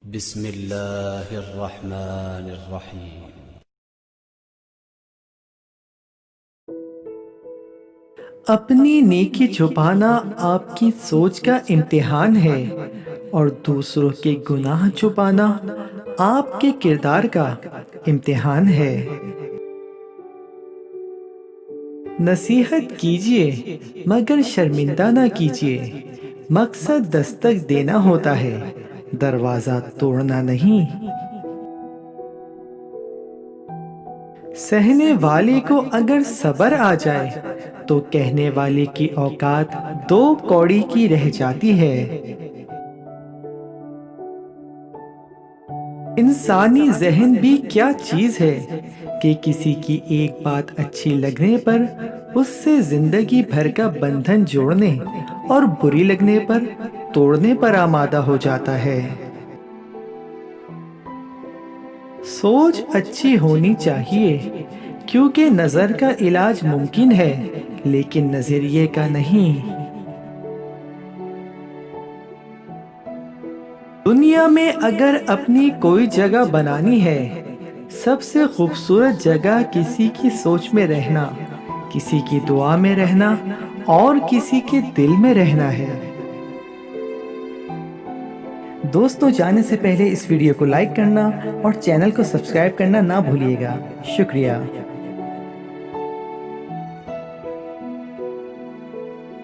بسم اللہ الرحمن الرحیم۔ اپنی نیکی چھپانا آپ کی سوچ کا امتحان ہے اور دوسروں کے گناہ چھپانا آپ کے کردار کا امتحان ہے۔ نصیحت کیجیے مگر شرمندہ نہ کیجیے، مقصد دستک دینا ہوتا ہے، دروازہ توڑنا نہیں۔ سہنے والے کو اگر صبر آ جائے تو کہنے والے کی اوقات 2 کوڑی کی رہ جاتی ہے۔ انسانی ذہن بھی کیا چیز ہے کہ کسی کی ایک بات اچھی لگنے پر اس سے زندگی بھر کا بندھن جوڑنے اور بری لگنے پر توڑنے پر آمادہ ہو جاتا ہے۔ سوچ اچھی ہونی چاہیے کیونکہ نظر کا علاج ممکن ہے لیکن نظریے کا نہیں۔ دنیا میں اگر اپنی کوئی جگہ بنانی ہے، سب سے خوبصورت جگہ کسی کی سوچ میں رہنا، کسی کی دعا میں رہنا اور کسی کے دل میں رہنا ہے۔ دوستوں، جانے سے پہلے اس ویڈیو کو لائک کرنا اور چینل کو سبسکرائب کرنا نہ بھولیے گا۔ شکریہ۔